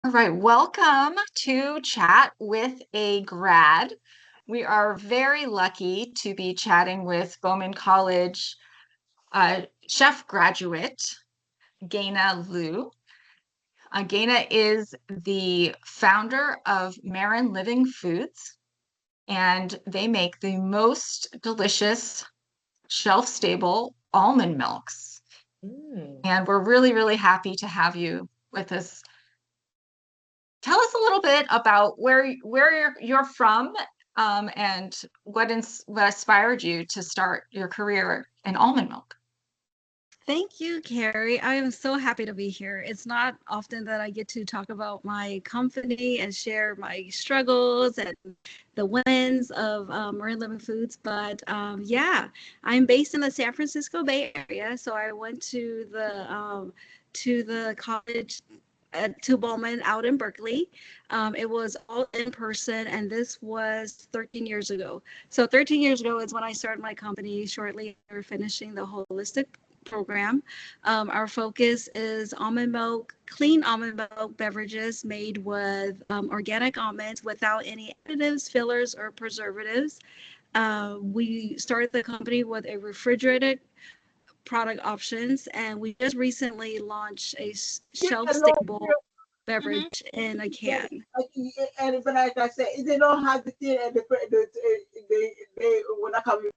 All right, welcome to Chat with a Grad. We are very lucky to be chatting with Bauman College chef graduate, Gaina Lieu. Gaina is the founder of Marin Living Foods, and they make the most delicious shelf-stable almond milks. Mm. And we're really, really happy to have you with us. Tell us a little bit about where you're from, and what inspired you to start your career in almond milk. Thank you, Carrie. I am so happy to be here. It's not often that I get to talk about my company and share my struggles and the wins of Marin Living Foods. But yeah, I'm based in the San Francisco Bay Area, so I went to the college to Bowman out in Berkeley. It was all in person, and this was 13 years ago. So 13 years ago is when I started my company. Shortly after finishing the holistic program. Our focus is almond milk, clean almond milk beverages made with organic almonds without any additives, fillers, or preservatives. We started the company with a refrigerated product options, and we just recently launched a shelf Hello, stable Mhm. beverage in a yeah, can. and but like I said, they don't have the thing and they when I come.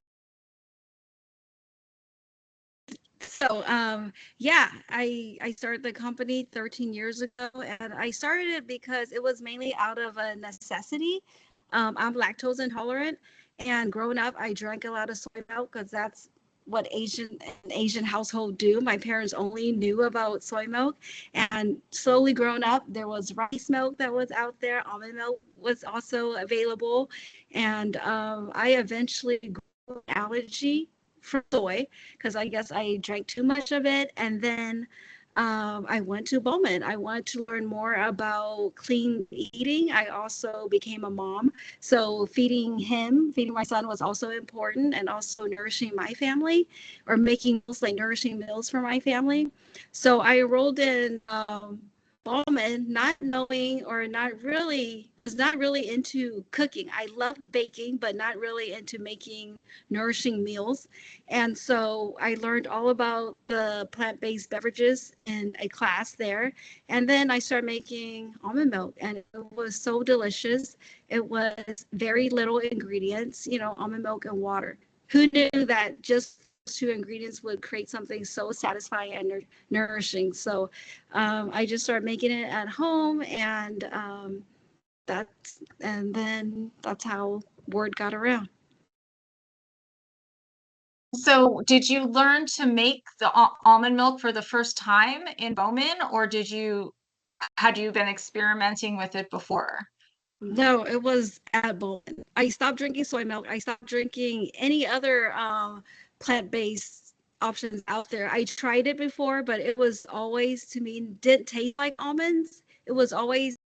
So yeah, I started the company 13 years ago, and I started it because it was mainly out of a necessity. I'm lactose intolerant, and growing up I drank a lot of soy milk because that's what Asian household do. My parents only knew about soy milk, and slowly growing up there was rice milk that was out there, almond milk was also available, and I eventually grew an allergy for soy because I guess I drank too much of it. And then I went to Bowman. I wanted to learn more about clean eating. I also became a mom. So feeding my son was also important, and also nourishing my family or making meals like nourishing meals for my family. So I enrolled in Bowman, not knowing or not really was not really into cooking. I love baking, but not really into making nourishing meals. And so I learned all about the plant-based beverages in a class there. And then I started making almond milk, and it was so delicious. It was very little ingredients, almond milk and water. Who knew that just two ingredients would create something so satisfying and nourishing? So I just started making it at home, and that's how word got around. So, did you learn to make the almond milk for the first time in Bowman, or had you been experimenting with it before? No, it was at Bowman. I stopped drinking soy milk. I stopped drinking any other plant-based options out there. I tried it before, but it was always, to me, didn't taste like almonds. It was always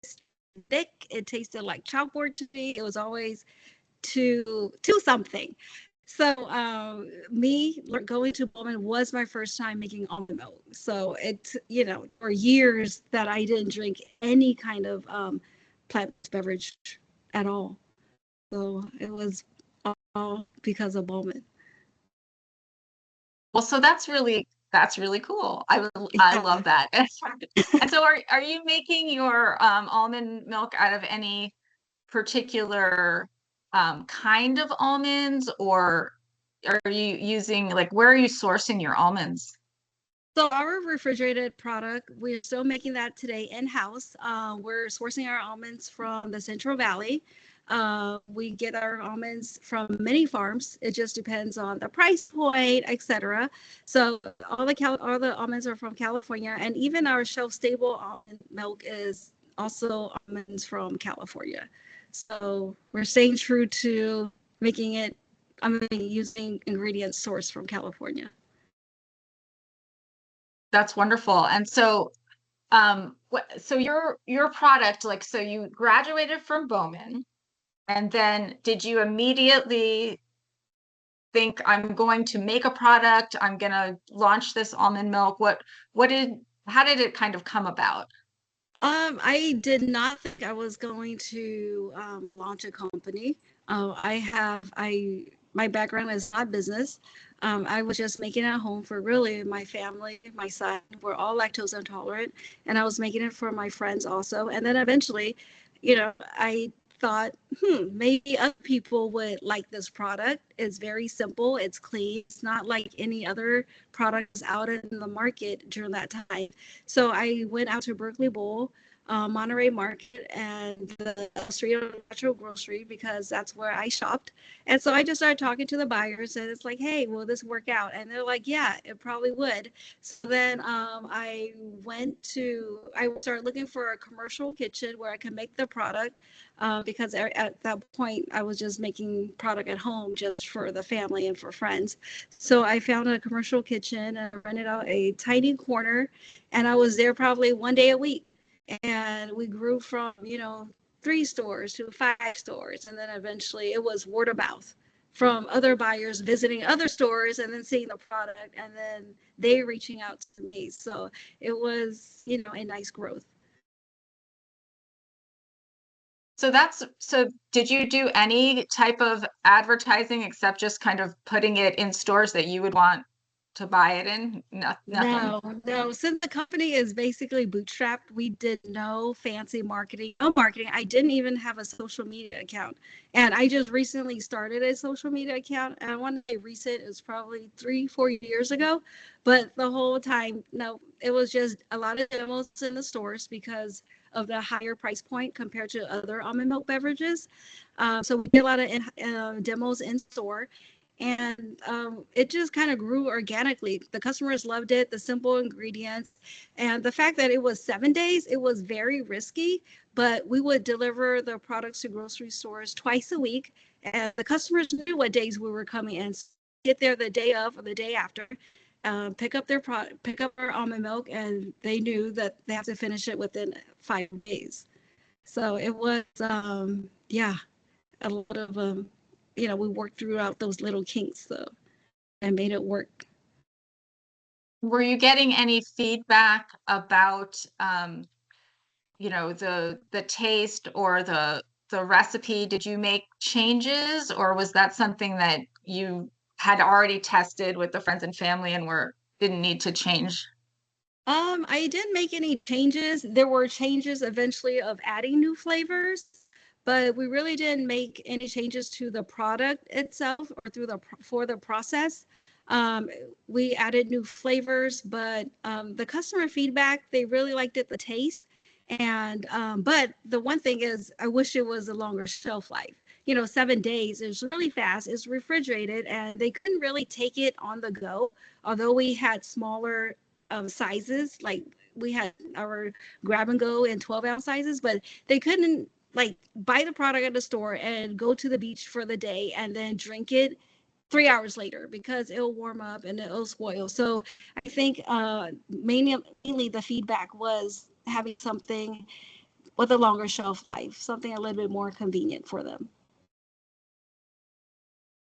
thick. It tasted like chalkboard to me. It was always too something. So me going to Bowman was my first time making almond milk. So for years that I didn't drink any kind of plant beverage at all. So it was all because of Bowman. Well, so that's really cool. I Yeah. love that. And so, are you making your almond milk out of any particular kind of almonds, or are you using, like, where are you sourcing your almonds? So our refrigerated product, we're still making that today in-house. We're sourcing our almonds from the Central Valley. We get our almonds from many farms. It just depends on the price point, etc. So all the almonds are from California, and even our shelf-stable almond milk is also almonds from California. So we're staying true to making it. I mean, using ingredients sourced from California. That's wonderful. And so, so your product, like, so you graduated from Bowman, and then did you immediately think, I'm going to make a product, I'm gonna launch this almond milk? How did it kind of come about? I did not think I was going to launch a company. My background is not business. I was just making it at home for really my family, my son. We're all lactose intolerant, and I was making it for my friends also. And then eventually, I thought, maybe other people would like this product. It's very simple. It's clean. It's not like any other products out in the market during that time. So I went out to Berkeley Bowl, Monterey Market, and the Street Natural Grocery because that's where I shopped. And so I just started talking to the buyers, and it's like, hey, will this work out? And they're like, yeah, it probably would. So then I started looking for a commercial kitchen where I could make the product because at that point I was just making product at home just for the family and for friends. So I found a commercial kitchen and rented out a tiny corner, and I was there probably one day a week. And we grew from 3 stores to 5 stores, and then eventually it was word of mouth from other buyers visiting other stores and then seeing the product and then they reaching out to me. So it was a nice growth. So did you do any type of advertising except just kind of putting it in stores that you would want to buy it in? Nothing. No. Since the company is basically bootstrapped, we did no fancy marketing, no marketing. I didn't even have a social media account. And I just recently started a social media account. And I want to say recent, it was probably 3-4 years ago. But the whole time, no, it was just a lot of demos in the stores because of the higher price point compared to other almond milk beverages. So we did a lot of demos in store, and it just kind of grew organically. The customers loved it, the simple ingredients, and the fact that it was 7 days. It was very risky, but we would deliver the products to grocery stores twice a week, and the customers knew what days we were coming in. So get there the day of or the day after, pick up pick up our almond milk, and they knew that they have to finish it within 5 days. So it was yeah, a lot of we worked throughout those little kinks though and made it work. Were you getting any feedback about the taste or the recipe? Did you make changes, or was that something that you had already tested with the friends and family and didn't need to change? I didn't make any changes. There were changes eventually of adding new flavors, but we really didn't make any changes to the product itself or for the process. Um, we added new flavors, but the customer feedback, they really liked it, the taste. And but the one thing is, I wish it was a longer shelf life. 7 days is really fast. It's refrigerated, and they couldn't really take it on the go. Although we had smaller sizes, like we had our grab and go in 12-ounce sizes, but they couldn't like buy the product at the store and go to the beach for the day and then drink it 3 hours later because it'll warm up and it'll spoil. So I think mainly the feedback was having something with a longer shelf life, something a little bit more convenient for them.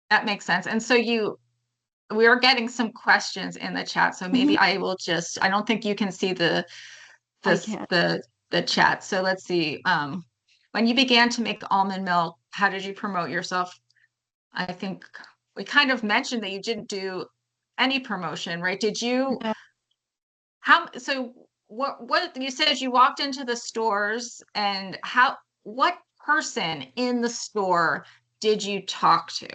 That makes sense. And so we are getting some questions in the chat, so maybe I will I don't think you can see the chat. So let's see. When you began to make almond milk, how did you promote yourself? I think we kind of mentioned that you didn't do any promotion, right? Did you? What you said, you walked into the stores, and what person in the store did you talk to?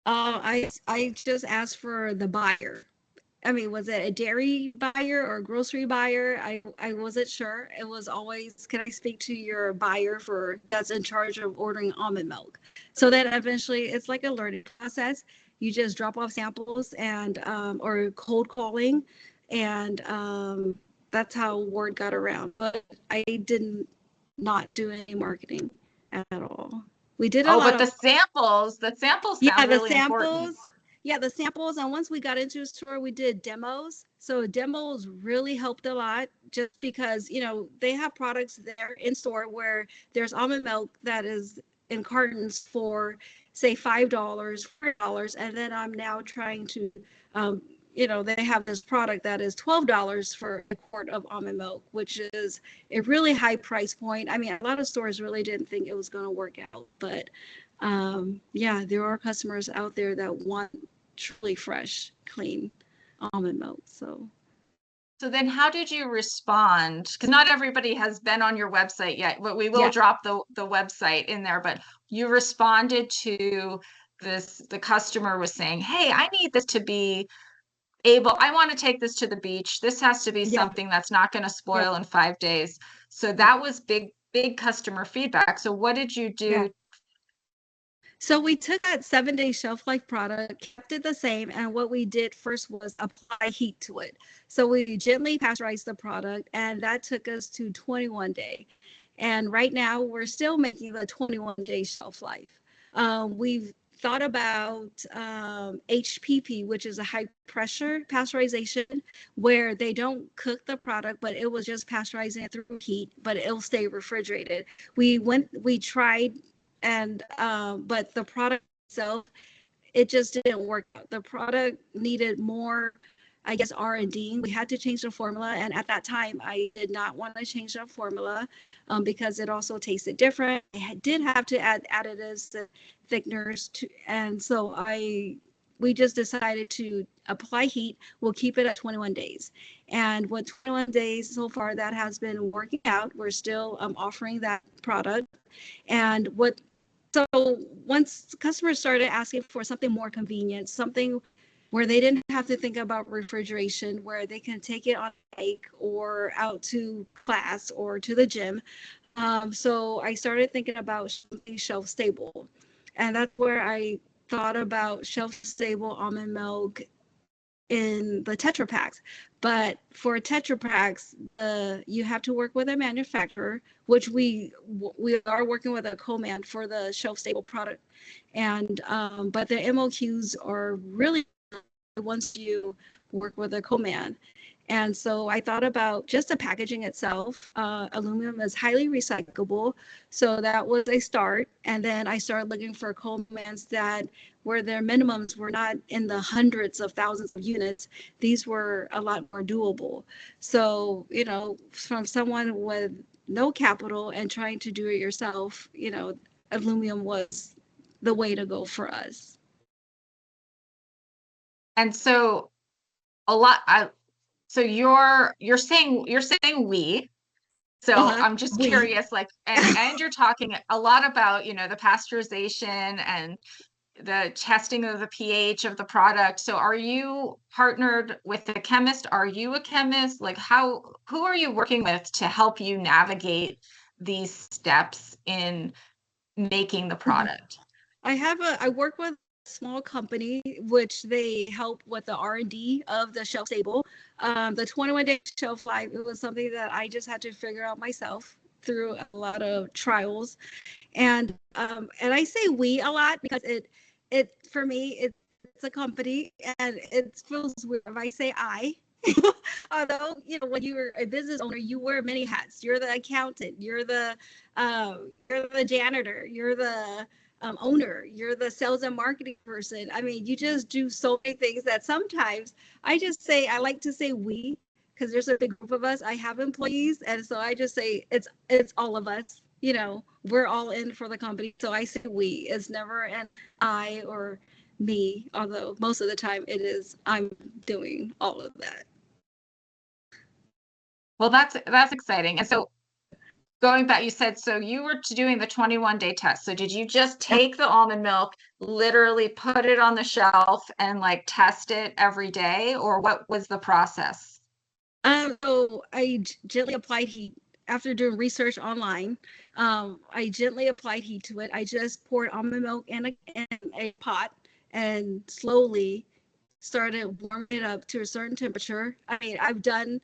I just asked for the buyer. I mean, was it a dairy buyer or a grocery buyer? I wasn't sure. It was always, can I speak to your buyer that's in charge of ordering almond milk? So then eventually it's like a learning process. You just drop off samples and or cold calling, and that's how word got around. But I did not do any marketing at all. We did a lot but the samples sound really important. Yeah, the samples. And once we got into a store, we did demos. So demos really helped a lot just because, they have products there in store where there's almond milk that is in cartons for, say, $5, $4. And then I'm now trying to, they have this product that is $12 for a quart of almond milk, which is a really high price point. I mean, a lot of stores really didn't think it was going to work out, but yeah, there are customers out there that want truly fresh, clean almond milk. So then how did you respond? Because not everybody has been on your website yet, but we will Yeah. drop the website in there. But you responded to this, the customer was saying, hey, I need this to be I want to take this to the beach. This has to be Yeah. something that's not going to Yeah. spoil in 5 days. So Yeah. that was big customer feedback. So what did you do? Yeah. So we took that 7-day shelf life product, kept it the same, and what we did first was apply heat to it. So we gently pasteurized the product, and that took us to 21 day. And right now we're still making the 21-day shelf life. We've thought about HPP, which is a high pressure pasteurization, where they don't cook the product, but it was just pasteurizing it through heat, but it'll stay refrigerated. We tried, and but the product itself, it just didn't work out. The product needed more, I guess, R&D. We had to change the formula, and at that time I did not want to change the formula because it also tasted different. I did have to add additives to thickeners and so we just decided to apply heat. We'll keep it at 21 days. And with 21 days so far, that has been working out. We're still offering that product. And so once customers started asking for something more convenient, something where they didn't have to think about refrigeration, where they can take it on a hike or out to class or to the gym. So I started thinking about something shelf stable. And that's where I thought about shelf stable almond milk in the Tetra Paks. But for Tetra Paks, you have to work with a manufacturer, which we are working with a co-man for the shelf stable product. And but the MOQs are really once you work with a co-man. And so I thought about just the packaging itself. Aluminum is highly recyclable. So that was a start. And then I started looking for co-mans where their minimums were not in the hundreds of thousands of units. These were a lot more doable. So, from someone with no capital and trying to do it yourself, aluminum was the way to go for us. And so so you're saying we. So I'm just curious, like, and you're talking a lot about, the pasteurization and the testing of the pH of the product. So are you partnered with a chemist? Are you a chemist? Like who are you working with to help you navigate these steps in making the product? I work with a small company, which they help with the R&D of the shelf stable. The 21-day shelf life, it was something that I just had to figure out myself through a lot of trials. And I say we a lot because it for me, it's a company and it feels weird if I say I. Although, when you're a business owner, you wear many hats. You're the accountant, you're the janitor, you're the owner, you're the sales and marketing person. I mean, you just do so many things that sometimes I like to say we, because there's a big group of us. I have employees, and so I just say it's all of us. We're all in for the company. So I say we. It's never an I or me, although most of the time it is I'm doing all of that. Well, that's exciting. And so going back, you said, so you were doing the 21-day test. So did you just take the almond milk, literally put it on the shelf and like test it every day, or what was the process? So I gently applied heat after doing research online. I gently applied heat to it. I just poured almond milk in a pot and slowly started warming it up to a certain temperature. I mean, I've done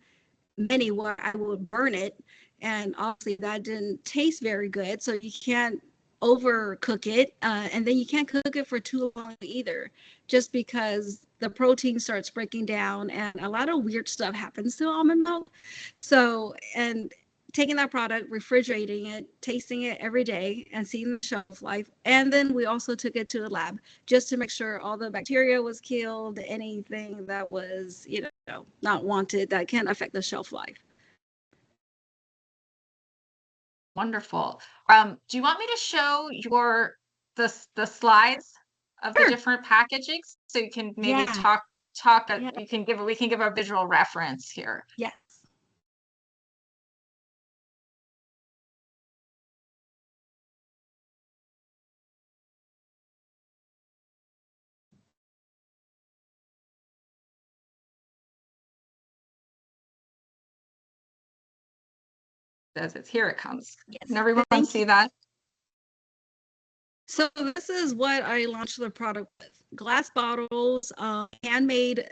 many where I would burn it, and obviously that didn't taste very good. So you can't overcook it, and then you can't cook it for too long either, just because the protein starts breaking down and a lot of weird stuff happens to almond milk. So, and taking that product, refrigerating it, tasting it every day, and seeing the shelf life. And then we also took it to the lab just to make sure all the bacteria was killed, anything that was, not wanted that can affect the shelf life. Wonderful. Do you want me to show the slides of the Sure. different packaging so you can maybe Yeah. talk Yeah. we can give a visual reference here. Yes. Here it comes. Yes. Can everyone Thank see you. that? So this is what I launched the product with. Glass bottles, handmade,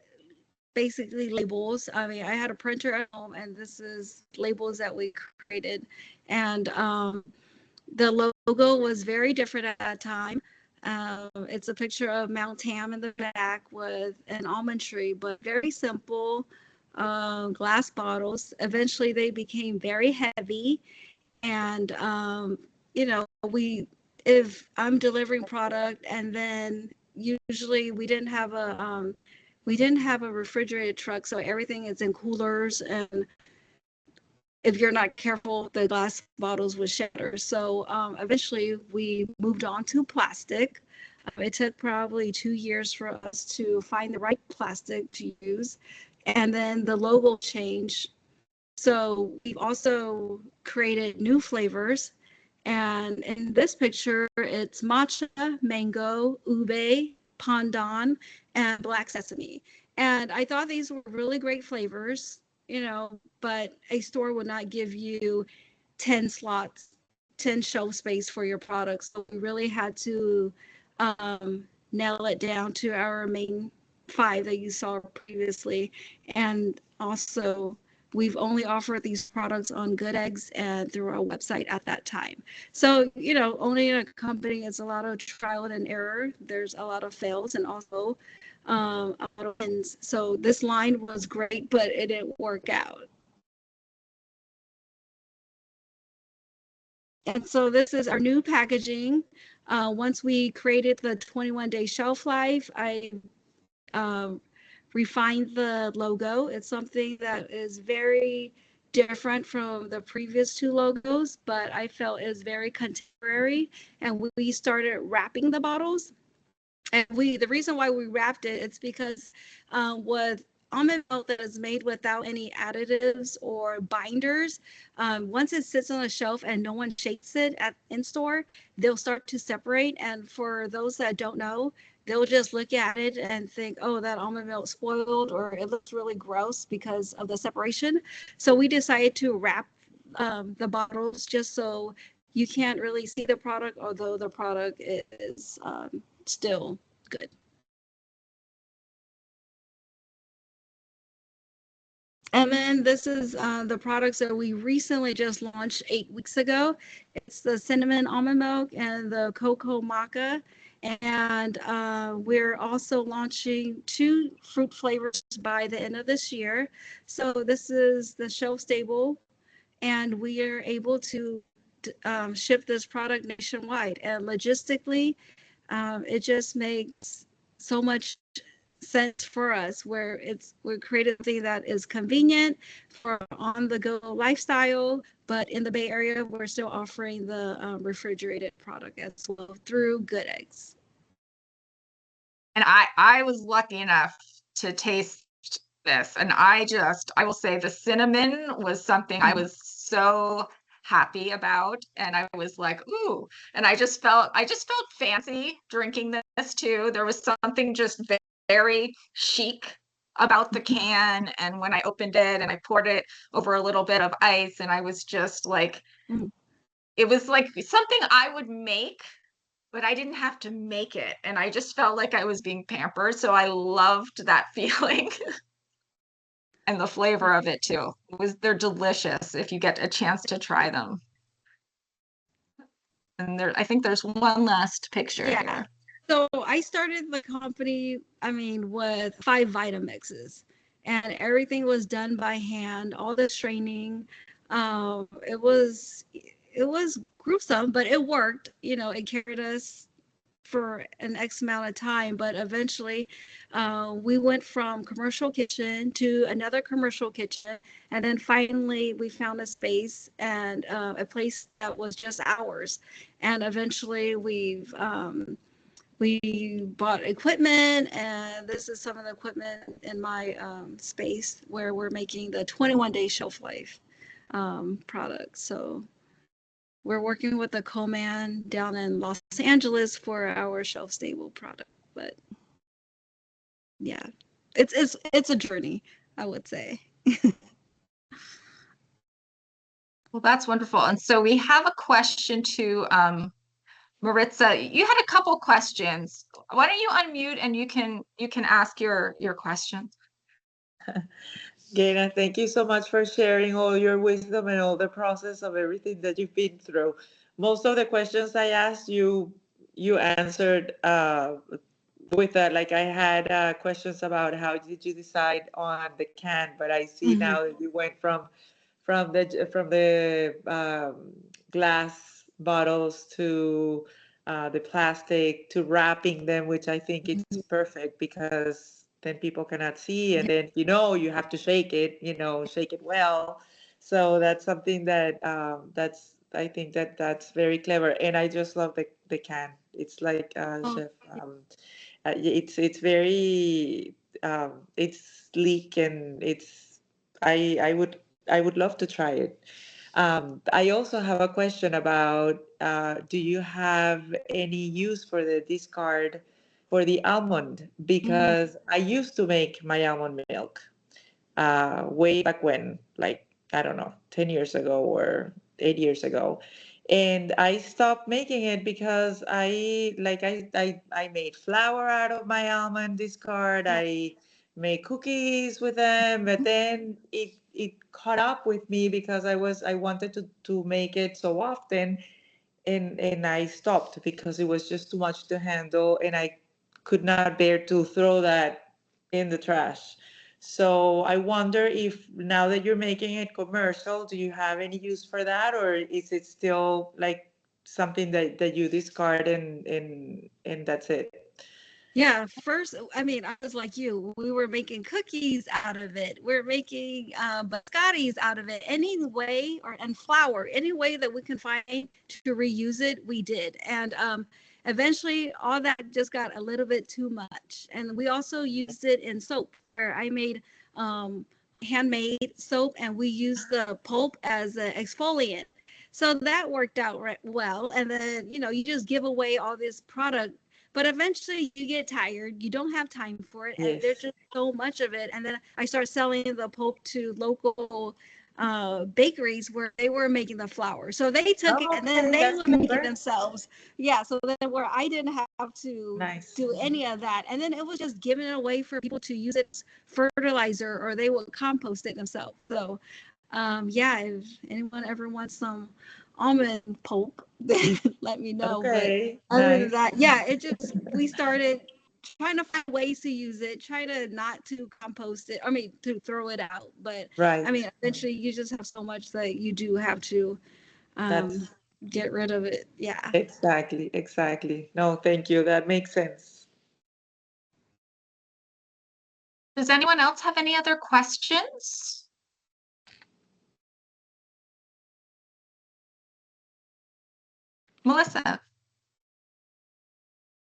basically labels. I mean, I had a printer at home, and this is labels that we created. And the logo was very different at that time. It's a picture of Mount Tam in the back with an almond tree, but very simple glass bottles. Eventually, they became very heavy, and if I'm delivering product, and then usually we didn't have a refrigerated truck, so everything is in coolers, and if you're not careful, the glass bottles would shatter. So eventually we moved on to plastic. It took probably 2 years for us to find the right plastic to use. And then the logo changed. So we've also created new flavors. And in this picture, it's matcha, mango, ube, pandan, and black sesame. And I thought these were really great flavors, but a store would not give you 10 slots, 10 shelf space for your products. So we really had to nail it down to our main 5 that you saw previously. And also, we've only offered these products on Good Eggs and through our website at that time. So, owning a company is a lot of trial and error. There's a lot of fails and also a lot of wins. So this line was great, but it didn't work out. And so this is our new packaging. Once we created the 21-day shelf life, I refined the logo. It's something that is very different from the previous 2 logos, but I felt is very contemporary. And we started wrapping the bottles. And the reason why we wrapped it, it's because with almond milk that is made without any additives or binders, once it sits on a shelf and no one shakes it in store, they'll start to separate. And for those that don't know, they'll just look at it and think, oh, that almond milk spoiled, or it looks really gross because of the separation. So we decided to wrap the bottles just so you can't really see the product, although the product is still good. And then this is the products that we recently just launched 8 weeks ago. It's the cinnamon almond milk and the cocoa maca. And we're also launching 2 fruit flavors by the end of this year. So this is the shelf stable, and we are able to ship this product nationwide. And logistically, it just makes so much sense for us, where we're creating something that is convenient for on the go lifestyle, but in the Bay Area we're still offering the refrigerated product as well through Good Eggs. And I was lucky enough to taste this, and I will say the cinnamon was something I was so happy about, and I was like, ooh, and I just felt fancy drinking this too. There was something just very chic about the can, and when I opened it and I poured it over a little bit of ice, and I was just like, it was like something I would make, but I didn't have to make it, and I just felt like I was being pampered, so I loved that feeling. And the flavor of it too. They're delicious if you get a chance to try them. And I think there's one last picture here. So I started the company, with 5 Vitamixes, and everything was done by hand, all the training. It was gruesome, but it worked. It carried us for an X amount of time, but eventually we went from commercial kitchen to another commercial kitchen, and then finally we found a space and a place that was just ours. And eventually we bought equipment, and this is some of the equipment in my space where we're making the 21-day shelf life product. So we're working with a co-man down in Los Angeles for our shelf stable product. But yeah, it's a journey, I would say. Well, that's wonderful. And so we have a question to Maritza. You had a couple questions. Why don't you unmute and you can ask your question. Gaina, thank you so much for sharing all your wisdom and all the process of everything that you've been through. Most of the questions I asked you, you answered with that. Like I had questions about how did you decide on the can, but I see Mhm. now that you went from the glass bottles to the plastic to wrapping them, which I think it's perfect because then people cannot see, and then you have to shake it, shake it well. So that's something that I think that that's very clever, and I just love the can. It's like Oh, chef. It's very it's sleek and I would love to try it. I also have a question about do you have any use for the discard for the almond? mhm. Because I used to make my almond milk way back when, like, I don't know, 10 years ago or 8 years ago. And I stopped making it because I made flour out of my almond discard. Yeah. I made cookies with them, but then it caught up with me because I wanted to make it so often, and I stopped because it was just too much to handle, and I could not bear to throw that in the trash. So I wonder if now that you're making it commercial, do you have any use for that, or is it still like something that you discard and that's it? Yeah, first, I mean, I was like you. We were making cookies out of it. We're making biscottis out of it. Any way, and flour, any way that we can find to reuse it, we did. And eventually, all that just got a little bit too much. And we also used it in soap, where I made handmade soap, and we used the pulp as an exfoliant. So that worked out right well. And then, you just give away all this product, but eventually you get tired. You don't have time for it, and there's Yes. just so much of it. And then I started selling the pulp to local bakeries where they were making the flour. So they took it, Oh, and then okay, they that's would make it clever. themselves. Yeah. So then where I didn't have to Nice. do any of that, and then it was just giving it away for people to use it as fertilizer, or they would compost it themselves. So yeah, if anyone ever wants some almond pulp, then let me know. But Okay, other than nice. that, yeah, we started trying to find ways to use it, try to not to compost it, I mean, to throw it out. But I Right. mean, eventually you just have so much that you do have to um, That's get rid of it. Yeah. exactly, exactly. No, thank you. That makes sense. Does anyone else have any other questions? Melissa.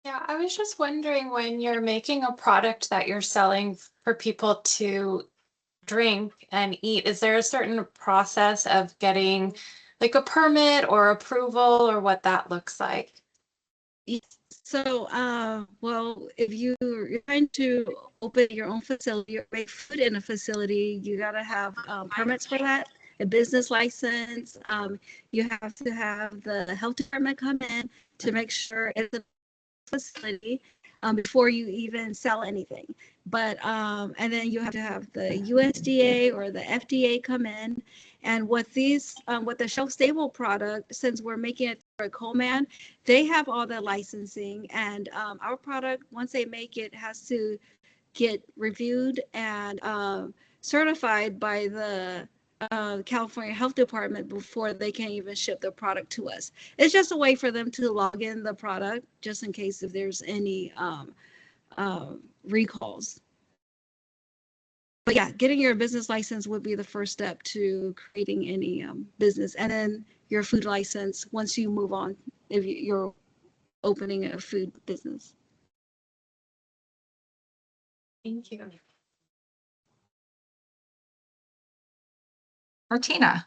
Yeah, I was just wondering when you're making a product that you're selling for people to drink and eat, is there a certain process of getting like a permit or approval or what that looks like? So, well, if you're trying to open your own facility or make food in a facility, you got to have permits for that, a business license. You have to have the health department come in to make sure it's a facility before you even sell anything. But and then you have to have the USDA or the FDA come in. And with the shelf stable product, since we're making it for a co-man, they have all the licensing. And our product, once they make it, has to get reviewed and certified by the California Health Department before they can even ship the product to us. It's just a way for them to log in the product just in case if there's any recalls. But yeah, getting your business license would be the first step to creating any business, and then your food license once you move on if you're opening a food business. Thank you. Martina.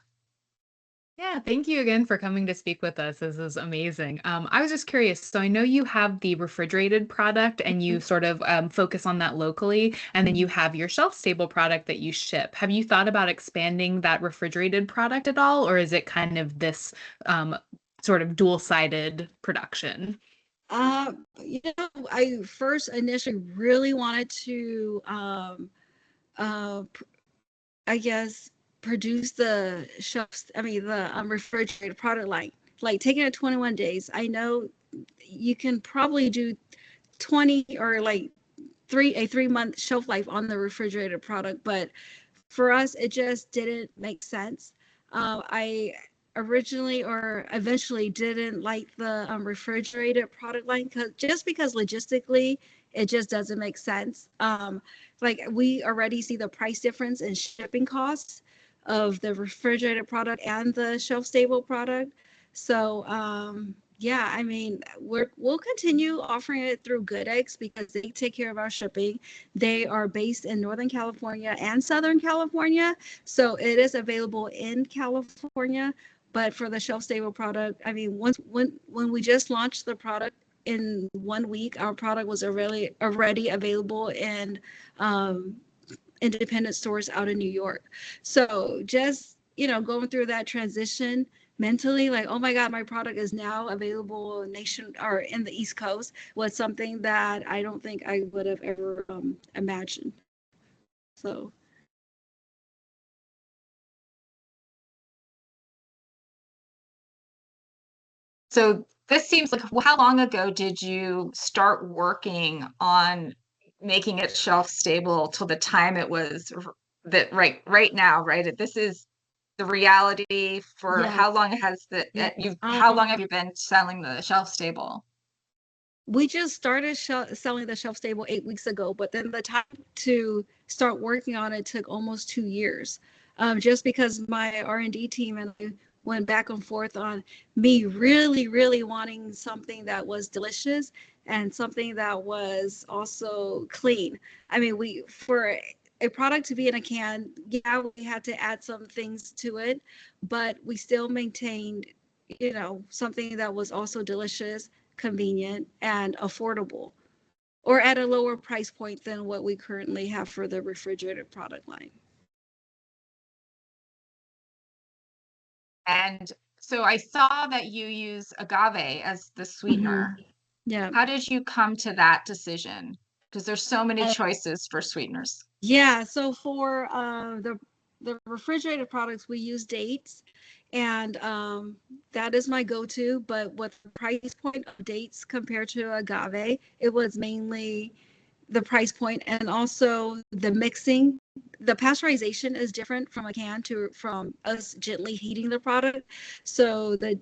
Yeah, thank you again for coming to speak with us. This is amazing. I was just curious. So I know you have the refrigerated product and you sort of focus on that locally, and then you have your shelf-stable product that you ship. Have you thought about expanding that refrigerated product at all, or is it kind of this sort of dual-sided production? You know, I first initially really wanted to, I guess, produce the shelves, I mean, the refrigerated product line, like taking it 21 days. I know you can probably do 20 or like a 3 month shelf life on the refrigerated product, but for us, it just didn't make sense. I originally or eventually didn't like the refrigerated product line because logistically it just doesn't make sense. Like we already see the price difference in shipping costs of the refrigerated product and the shelf stable product. So yeah, I mean, we'll continue offering it through Good Eggs because they take care of our shipping. They are based in Northern California and Southern California, so it is available in California. But for the shelf stable product, I mean, when we just launched the product in 1 week, our product was already available in independent stores out in New York. So just, you know, going through that transition mentally, like, oh my God, my product is now available nation or in the East Coast, was something that I don't think I would have ever imagined. So. So this seems like, how long ago did you start working on making it shelf stable till the time it was that right now, right? This is the reality for Yes. how long has how long have you been selling the shelf stable? We just started selling the shelf stable 8 weeks ago, but then the time to start working on it took almost 2 years, just because my R&D team and I went back and forth on me really wanting something that was delicious and something that was also clean. I mean, for a product to be in a can, yeah, we had to add some things to it, but we still maintained, you know, something that was also delicious, convenient, and affordable, or at a lower price point than what we currently have for the refrigerated product line. And so I saw that you use agave as the sweetener. Yeah. How did you come to that decision? Because there's so many choices for sweeteners. Yeah, so for the refrigerated products, we use dates, and that is my go-to. But with the price point of dates compared to agave, it was mainly the price point and also the mixing. The pasteurization is different from a can to from us gently heating the product. So the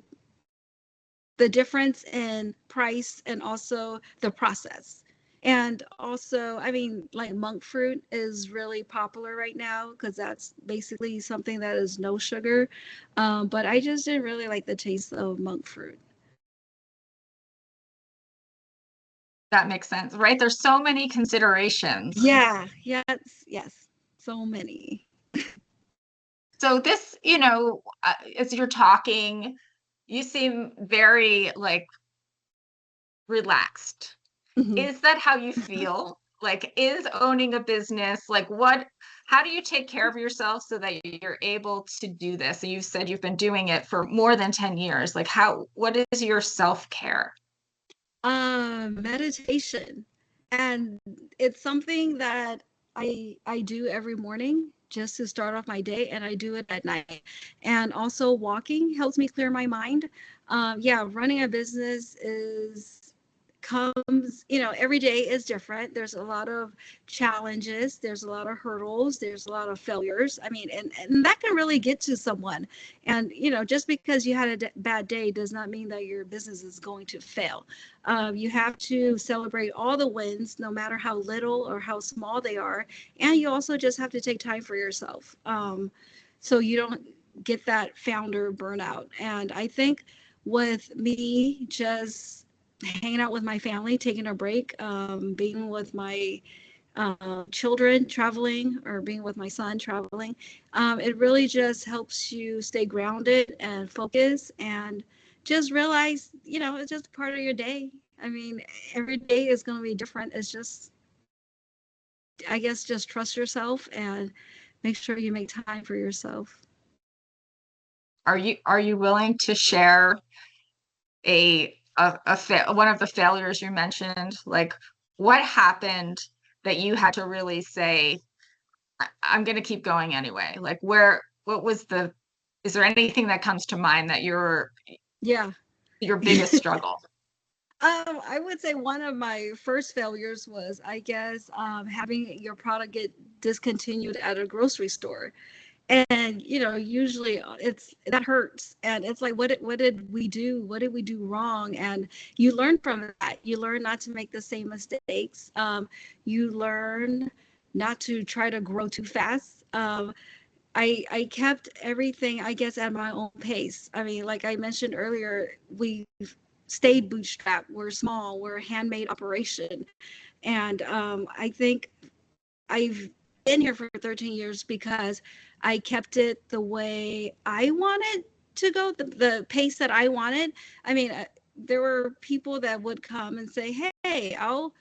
difference in price and also the process. And also, I mean, like monk fruit is really popular right now because that's basically something that is no sugar. But I just didn't really like the taste of monk fruit. That makes sense, right? There's so many considerations. Yeah, yes, so many. So this, you know, as you're talking, you seem very like relaxed. Mhm. Is that how you feel? Like, is owning a business, like how do you take care of yourself so that you're able to do this? And you said you've been doing it for more than 10 years. Like what is your self-care? Meditation. And it's something that I do every morning just to start off my day, and I do it at night. And also walking helps me clear my mind. Yeah, running a business comes, every day is different. There's a lot of challenges, there's a lot of hurdles, there's a lot of failures. I mean, and that can really get to someone. And, just because you had a bad day does not mean that your business is going to fail. You have to celebrate all the wins, no matter how little or how small they are. And you also just have to take time for yourself. So you don't get that founder burnout. And I think with me just hanging out with my family, taking a break, being with my children traveling, or being with my son traveling, it really just helps you stay grounded and focus, and just realize, it's just part of your day. I mean, every day is going to be different. It's just, I guess, just trust yourself and make sure you make time for yourself. Are you willing to share one of the failures you mentioned? Like, what happened that you had to really say, I'm going to keep going anyway? Like, what was is there anything that comes to mind that your biggest struggle? I would say one of my first failures was, I guess, having your product get discontinued at a grocery store. And usually that hurts, and it's like, what did we do, wrong? And you learn from that. You learn not to make the same mistakes. You learn not to try to grow too fast. I kept everything, I guess, at my own pace. I mean, like I mentioned earlier, we stayed bootstrapped. We're small, we're a handmade operation. And I think I've been here for 13 years because I kept it the way I wanted to go, the pace that I wanted. I mean, there were people that would come and say, hey, I'll,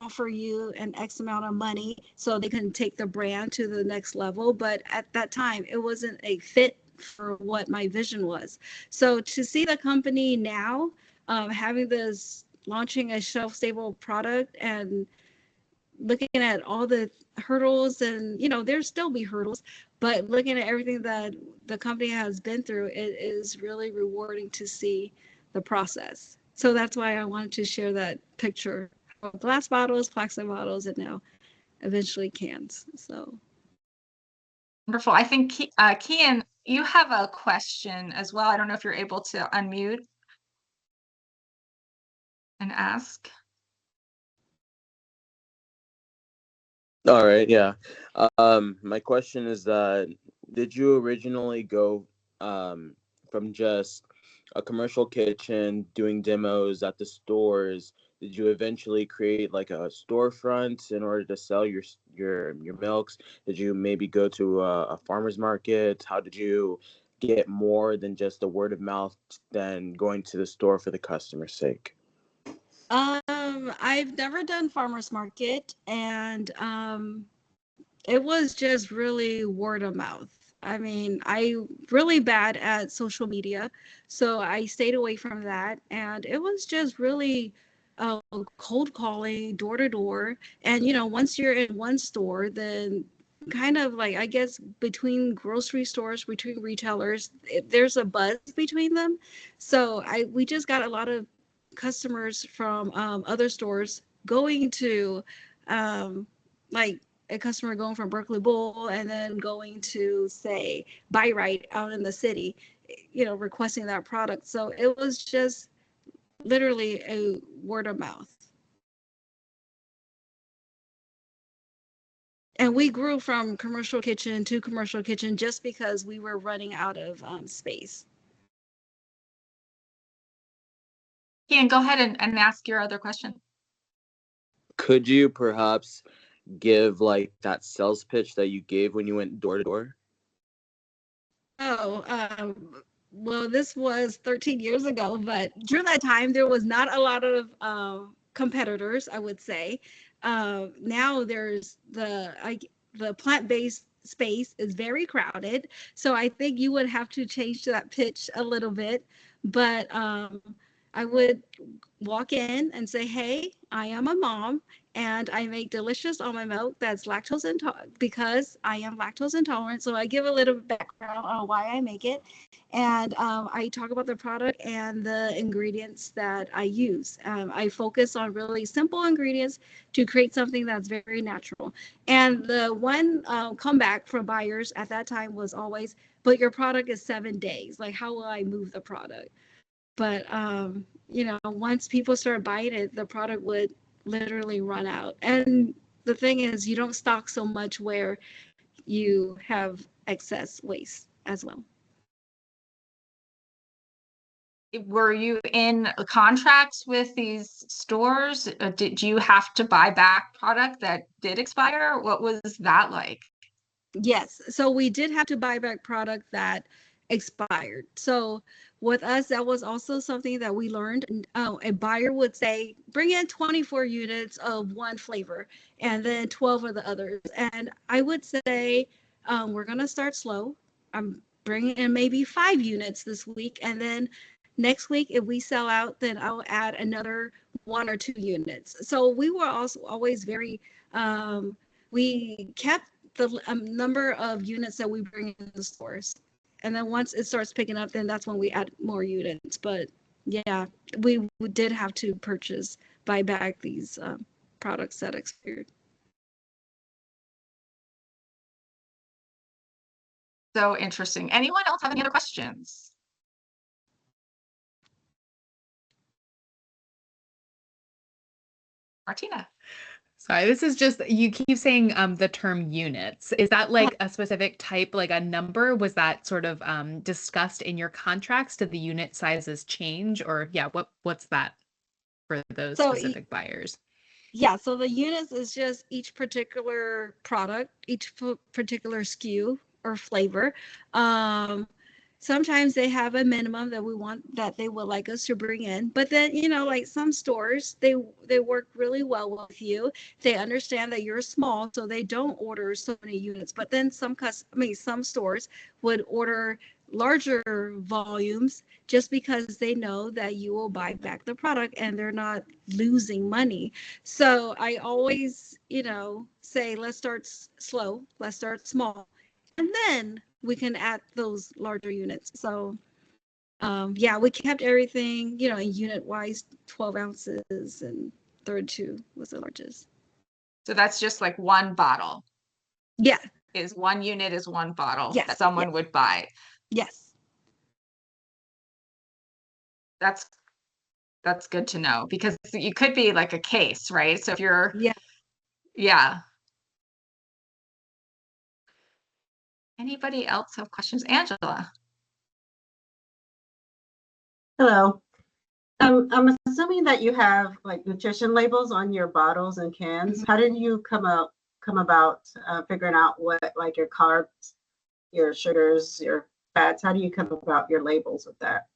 offer you an X amount of money so they can take the brand to the next level. But at that time, it wasn't a fit for what my vision was. So to see the company now having this, launching a shelf stable product, and looking at all the hurdles, and there's still be hurdles, but looking at everything that the company has been through, it is really rewarding to see the process. So that's why I wanted to share that picture of glass bottles, plastic bottles, and now eventually cans. So Wonderful. I think Kian, you have a question as well. I don't know if you're able to unmute and ask. All right, yeah. My question is did you originally go from just a commercial kitchen doing demos at the stores? Did you eventually create like a storefront in order to sell your milks? Did you maybe go to a farmer's market? How did you get more than just the word of mouth than going to the store for the customer's sake? I've never done farmers market, and it was just really word of mouth. I mean, I really bad at social media, so I stayed away from that. And it was just really cold calling, door to door. And once you're in one store, then kind of like, I guess, between grocery stores, between retailers, there's a buzz between them. So we just got a lot of customers from other stores going to like a customer going from Berkeley Bowl and then going to, say, Buy Right out in the city, requesting that product. So it was just literally a word of mouth. And we grew from commercial kitchen to commercial kitchen just because we were running out of space. Kian, go ahead and ask your other question. Could you perhaps give like that sales pitch that you gave when you went door to door? Oh, well, this was 13 years ago, but during that time, there was not a lot of competitors, I would say. Now there's the plant-based space is very crowded, so I think you would have to change that pitch a little bit. But I would walk in and say, hey, I am a mom and I make delicious almond milk that's lactose intolerant because I am lactose intolerant. So I give a little background on why I make it. And I talk about the product and the ingredients that I use. I focus on really simple ingredients to create something that's very natural. And the one comeback from buyers at that time was always, but your product is 7 days. Like, how will I move the product? But once people start buying it, the product would literally run out. And the thing is, you don't stock so much where you have excess waste as well. Were you in contracts with these stores? Did you have to buy back product that did expire? What was that like? Yes. So we did have to buy back product that expired. So with us, that was also something that we learned. A buyer would say, bring in 24 units of one flavor and then 12 of the others. And I would say, we're going to start slow. I'm bringing in maybe 5 units this week. And then next week, if we sell out, then I'll add another 1 or 2 units. So we were also always very, we kept the number of units that we bring in the stores. And then once it starts picking up, then that's when we add more units. But yeah, we did have to buy back these products that expired. So interesting. Anyone else have any other questions? Martina. Sorry, this is just, you keep saying the term units. Is that like a specific type, like a number? Was that sort of discussed in your contracts? Did the unit sizes change? Or yeah, what's that for those specific buyers? Yeah, so the units is just each particular product, each particular SKU or flavor. Sometimes they have a minimum that we want that they would like us to bring in, but then like some stores, they work really well with you. They understand that you're small, so they don't order so many units. But then some stores would order larger volumes just because they know that you will buy back the product and they're not losing money. So I always, say, let's start slow, let's start small, and then we can add those larger units. So yeah, we kept everything, in unit wise, 12 ounces, and 32 was the largest. So that's just like one bottle. Yeah. Is 1 unit is one bottle Yes. that someone would buy. Yes. That's good to know, because you could be like a case, right? So if you're, yeah. Anybody else have questions? Angela. Hello. I'm assuming that you have like nutrition labels on your bottles and cans. Mhm. How did you come about figuring out what, like, your carbs, your sugars, your fats? How do you come about your labels with that?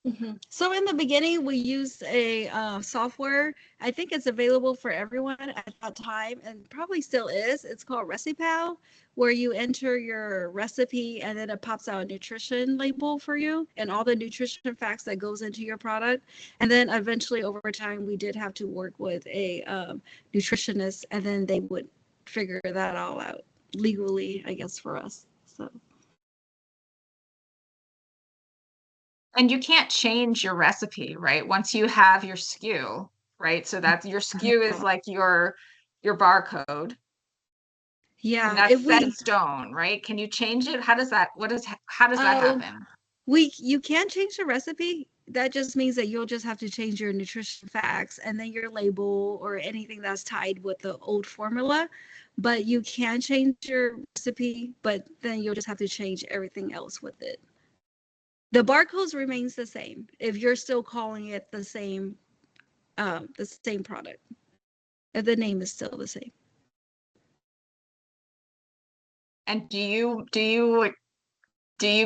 So in the beginning, we used a software. I think it's available for everyone at that time, and probably still is. It's called ReciPal, where you enter your recipe and then it pops out a nutrition label for you and all the nutrition facts that goes into your product. And then eventually, over time, we did have to work with a nutritionist, and then they would figure that all out legally, I guess, for us. So. And you can't change your recipe, right? Once you have your SKU, right? So that's your SKU is like your barcode. Yeah, and that's set in stone, right? Can you change it? How does that happen? You can change the recipe. That just means that you'll just have to change your nutrition facts and then your label or anything that's tied with the old formula. But you can change your recipe, but then you'll just have to change everything else with it. The barcodes remains the same if you're still calling it the same product. If the name is still the same. And do you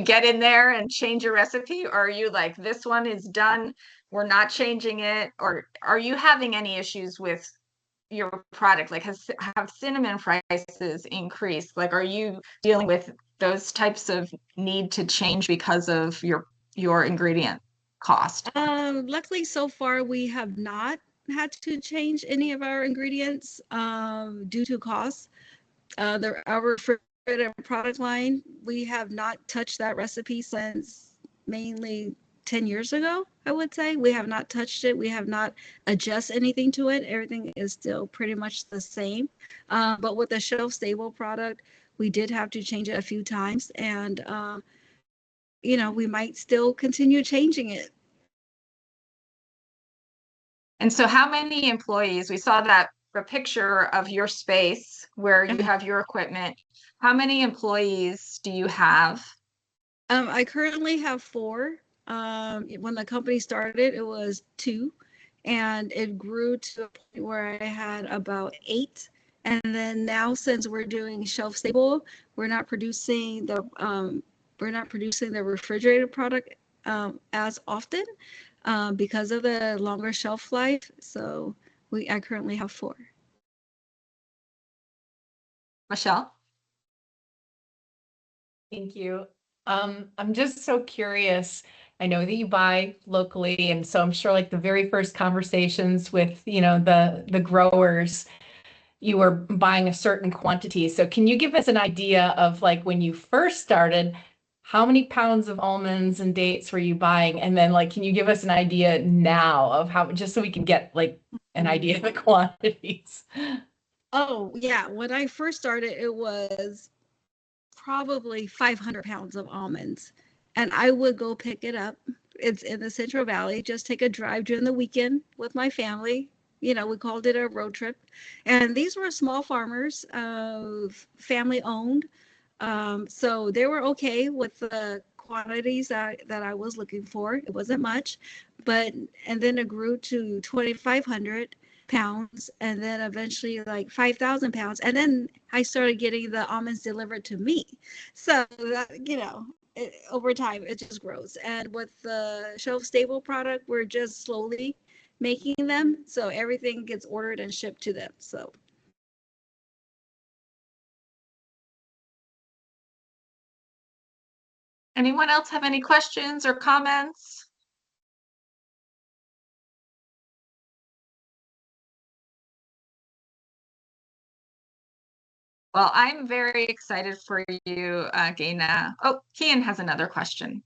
get in there and change your recipe, or are you like, this one is done, we're not changing it? Or are you having any issues with your product? Like, have cinnamon prices increased? Like, are you dealing with those types of need to change because of your ingredient? cost? Luckily, so far we have not had to change any of our ingredients due to cost. Our refrigerated product line, we have not touched that recipe since mainly 10 years ago, I would say. We have not touched it. We have not adjusted anything to it. Everything is still pretty much the same. But with the shelf stable product, we did have to change it a few times, and we might still continue changing it. And so how many employees, we saw that a picture of your space where you have your equipment. How many employees do you have? I currently have 4. When the company started, it was 2, and it grew to a point where I had about 8. And then now, since we're doing shelf stable, we're not producing the refrigerated product as often because of the longer shelf life. So I currently have 4. Michelle? Thank you. I'm just so curious. I know that you buy locally, and so I'm sure like the very first conversations with, the growers, you were buying a certain quantity. So can you give us an idea of like when you first started, how many pounds of almonds and dates were you buying? And then like, can you give us an idea now of how, just so we can get like an idea of the quantities? Oh, yeah. When I first started, it was probably 500 pounds of almonds, and I would go pick it up. It's in the Central Valley. Just take a drive during the weekend with my family. We called it a road trip, and these were small farmers, family owned. So they were okay with the quantities that I was looking for. It wasn't much, and then it grew to 2,500 pounds, and then eventually like 5,000 pounds, and then I started getting the almonds delivered to me. So that, over time it just grows. And with the shelf stable product, we're just slowly making them, so everything gets ordered and shipped to them. So Anyone else have any questions or comments? Well, I'm very excited for you, Gaina. Oh, Kian has another question.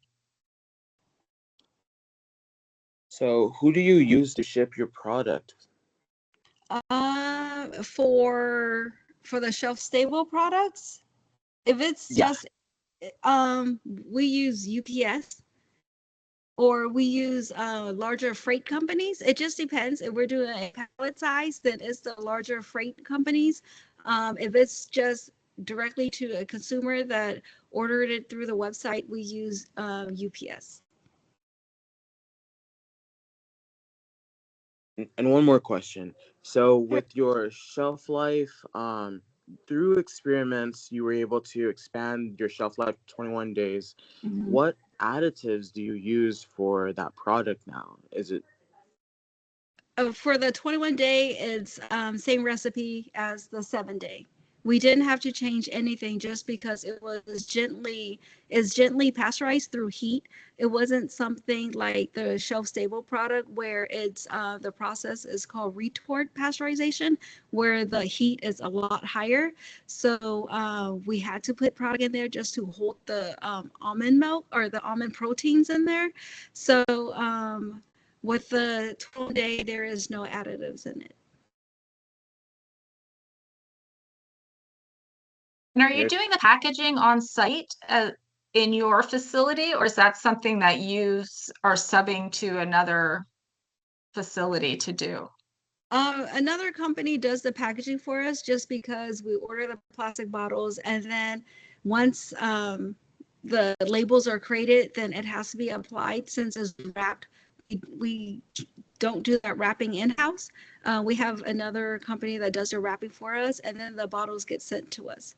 So who do you use to ship your product? for the shelf stable products, if it's Yeah. just we use UPS, or we use larger freight companies. It just depends. If we're doing a pallet size, then it's the larger freight companies. If it's just directly to a consumer that ordered it through the website, we use UPS. And one more question. So with your shelf life, through experiments, you were able to expand your shelf life to 21 days. Mhm. What additives do you use for that product now? Is it For the 21 day, it's same recipe as the 7 day. We didn't have to change anything just because is gently pasteurized through heat. It wasn't something like the shelf stable product where it's the process is called retort pasteurization, where the heat is a lot higher. So we had to put product in there just to hold the almond milk or the almond proteins in there. So with the 12-day, there is no additives in it. And are you doing the packaging on site in your facility, or is that something that you are subbing to another facility to do? Another company does the packaging for us just because we order the plastic bottles, and then once the labels are created, then it has to be applied since it's wrapped. We don't do that wrapping in-house. We have another company that does the wrapping for us, and then the bottles get sent to us.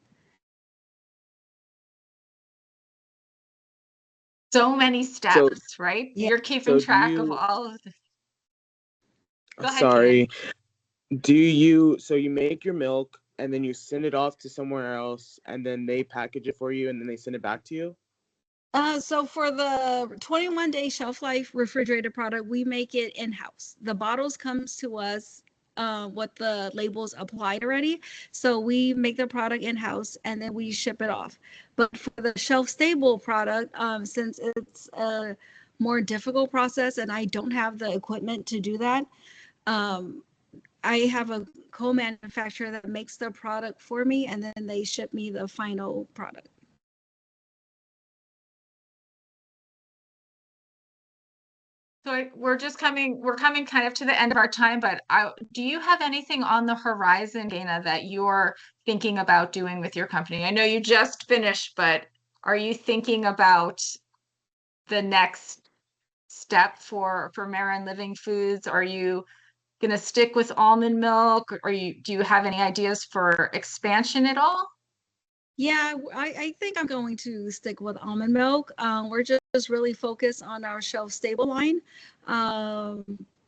So many steps, right? Yeah. You're keeping so do track of you all of the... Go ahead, sorry. So you make your milk and then you send it off to somewhere else and then they package it for you and then they send it back to you? So for the 21-day shelf life refrigerated product, we make it in-house. The bottles comes to us with the labels applied already. So we make the product in-house and then we ship it off. But for the shelf stable product, since it's a more difficult process and I don't have the equipment to do that, I have a co-manufacturer that makes the product for me and then they ship me the final product. So we're coming kind of to the end of our time, but do you have anything on the horizon, Gaina, that you're thinking about doing with your company? I know you just finished, but are you thinking about the next step for Marin Living Foods? Are you going to stick with almond milk? Or do you have any ideas for expansion at all? Yeah, I think I'm going to stick with almond milk. We're just really focused on our shelf stable line.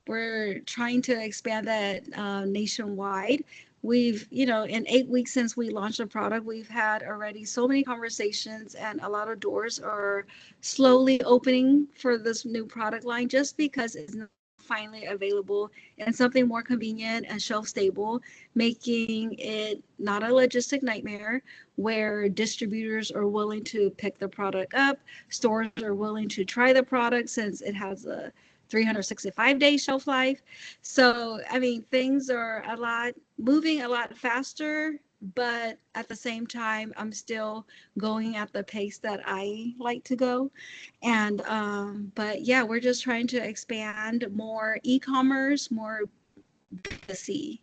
We're trying to expand that nationwide. We've, in 8 weeks since we launched the product, we've had already so many conversations and a lot of doors are slowly opening for this new product line just because it's finally available and something more convenient and shelf stable, making it not a logistic nightmare where distributors are willing to pick the product up, stores are willing to try the product since it has a 365-day shelf life. So, I mean, things are moving a lot faster, but at the same time, I'm still going at the pace that I like to go. And, but yeah, we're just trying to expand more e-commerce, more B2C.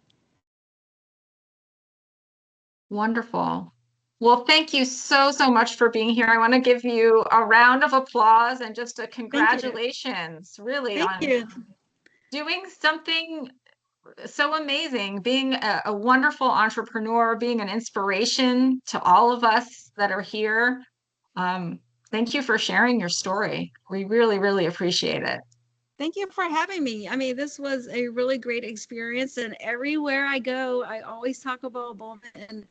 Wonderful. Well, thank you so much for being here. I want to give you a round of applause and just a congratulations, really, Thank on you. doing something so amazing, being a wonderful entrepreneur, being an inspiration to all of us that are here. Thank you for sharing your story. We really appreciate it. Thank you for having me. I mean, this was a really great experience, and everywhere I go, I always talk about Bowman, and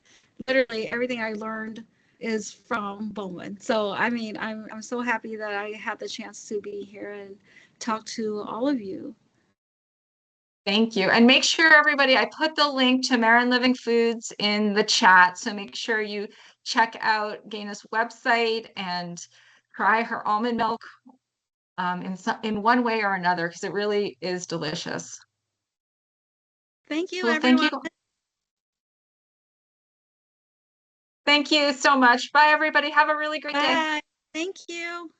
literally everything I learned is from Bowman. So, I mean, I'm so happy that I had the chance to be here and talk to all of you. Thank you. And make sure, everybody, I put the link to Marin Living Foods in the chat. So make sure you check out Gaina's website and try her almond milk in one way or another, because it really is delicious. Thank you, Well, thank everyone. you. Thank you so much. Bye, everybody. Have a really great day. Bye. Thank you.